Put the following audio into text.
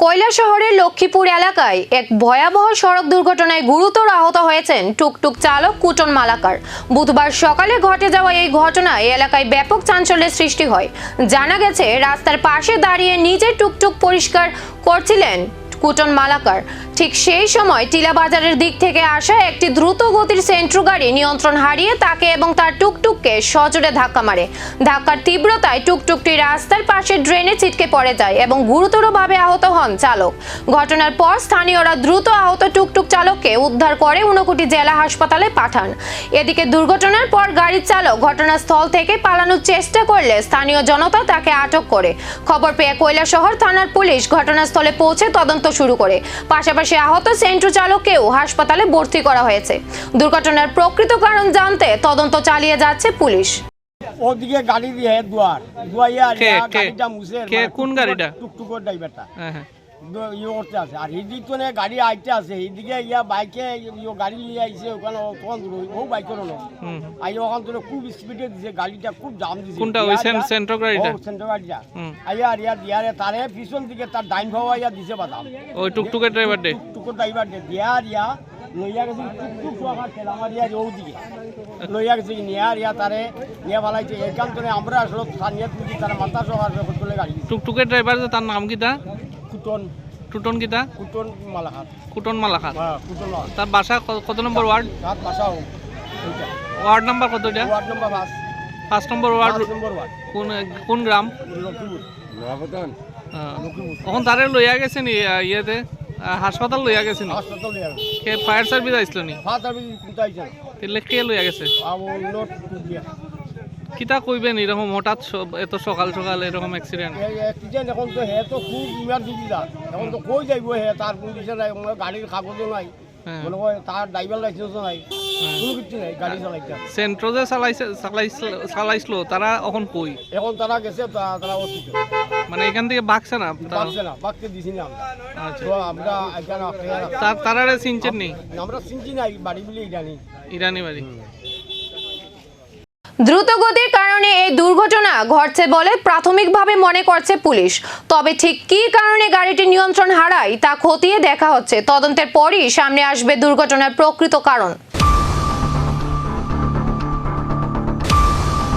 কৈলাসহরের লক্ষ্মীপুর এলাকায় এক ভয়াবহ সড়ক দুর্ঘটনায় গুরুতর আহত হয়েছেন টুকটুক চালক কুটন মালাকার। বুধবার সকালে ঘটে যাওয়া এই ঘটনায় এলাকায় ব্যাপক চাঞ্চল্যের সৃষ্টি হয়। জানা গেছে, রাস্তার পাশে দাঁড়িয়ে নিজে টুকটুক পরিষ্কার করছিলেন কুটন মালাকার। ঠিক সেই সময় টিলা বাজারের দিক থেকে আসা একটি দ্রুত গতির সেন্ট্রো গাড়ি নিয়ন্ত্রণ হারিয়ে তাকে এবং তার টুকটুককে সজোরে ধাক্কা মারে। ধাক্কার তীব্রতায় টুকটুকটি রাস্তার পাশে ড্রেনে ছিটকে পড়ে যায় এবং গুরুতরভাবে আহত হন চালক। ঘটনার পর স্থানীয়রা দ্রুত আহত টুকটুক চালককে উদ্ধার করে ঊনকোটি জেলা হাসপাতালে পাঠান। এদিকে দুর্ঘটনার পর গাড়ির চালক ঘটনাস্থল থেকে পালানোর চেষ্টা করলে স্থানীয় জনতা তাকে আটক করে। খবর পেয়ে কৈলাসহর থানার পুলিশ ঘটনাস্থলে পৌঁছে তদন্ত শুরু করে। পাশাপাশি আহত সেন্ট্রো চালককেও হাসপাতালে ভর্তি করা হয়েছে। দুর্ঘটনার প্রকৃত কারণ জানতে তদন্ত চালিয়ে যাচ্ছে পুলিশ। ওদিকে গাড়ি দিয়ে দুয়াইয়া গাড়িটা মুছে কোন গাড়িটা? টুকটুকের ড্রাইভারটা হ্যাঁ ইয়ে করতে আছে, আর এইদিকে গাড়ি আইতে আছে, এইদিকে ইয়া বাইকে গাড়ি নিয়ে আইছে ওখানে তখন ও বাইকের আই ওখান থেকে খুব স্পিডে দিছে, গাড়িটা খুব জাম দিছে। কোনটা ওই সেন্ট্রো গাড়িটা? সেন্ট্রো গাড়িটা আইয়া আর ইয়া দিয়ারে তারে পিছন দিকে তার ডাইন ভাবা ইয়া দিছে বাদাম। ওই টুকটুকের ড্রাইভার দে টুকটুকের ড্রাইভার দে দিয়ার ইয়া লইয়া গেছে টুকটুক সোয়া খেলা আমার ইয়া ওদিকে লইয়া গেছে নিয়ার ইয়া তারে নিয়ে ভালাইছে। এখান থেকে আমরা আসলে স্থানীয় তুলি তারা মাথা সহ চলে গাড়ি। টুকটুকের ড্রাইভার তার নাম কিটা? কুটন কিটা? কুটন মালাকার। কুটন মালাকার। হ্যাঁ, কুটন। তার বাসা কত নম্বর ওয়ার্ড? তার বাসা ওইটা। ওয়ার্ড নাম্বার কত এটা? ওয়ার্ড নাম্বার 5 নম্বর ওয়ার্ড। কোন গ্রাম? লক্ষ্মীপুর। এখন তারে লইয়া গেছেন ইয়েতে হাসপাতাল লইয়া গেছেন? হাসপাতাল লইয়া গেছে। কে ফায়ার সার্ভিস আইছিল নি? ফায়ার সার্ভিস কোনটা আইছে? তেলে কে লইয়া গেছে? নোট দিয়া। কিটা কইবেন এরকম হঠাৎ এত সকাল সকাল এরকম অ্যাক্সিডেন্ট? অ্যাক্সিডেন্ট এখন তো হে তো খুব ইমার্জেন্সি দা, এখন তো কই যাইব হে, তার কোনো কিছু নাই, গাড়ির কাগজও নাই, মনে হয় তার ড্রাইভার লাইসেন্সও নাই, কোনো কিছু নাই, গাড়ি চালাইতে। সেন্ট্রো যে চালাইছিল তারা এখন কই? এখন তারা গেছে, তারা অসুস্থ, মানে এখান থেকে বাঁকছে না? বাঁকতে দিছি না আমরা। আচ্ছা, তো আমরা এখানে তারা চিনছেন নি? আমরা চিনছি নাই, বাড়ি বলে ইরানি বাড়ি। দ্রুতগতির কারণে এই দুর্ঘটনা ঘটছে বলে প্রাথমিকভাবে মনে করছে পুলিশ। তবে ঠিক কী কারণে গাড়িটি নিয়ন্ত্রণ হারায় তা খতিয়ে দেখা হচ্ছে। তদন্তের পরই সামনে আসবে দুর্ঘটনার প্রকৃত কারণ।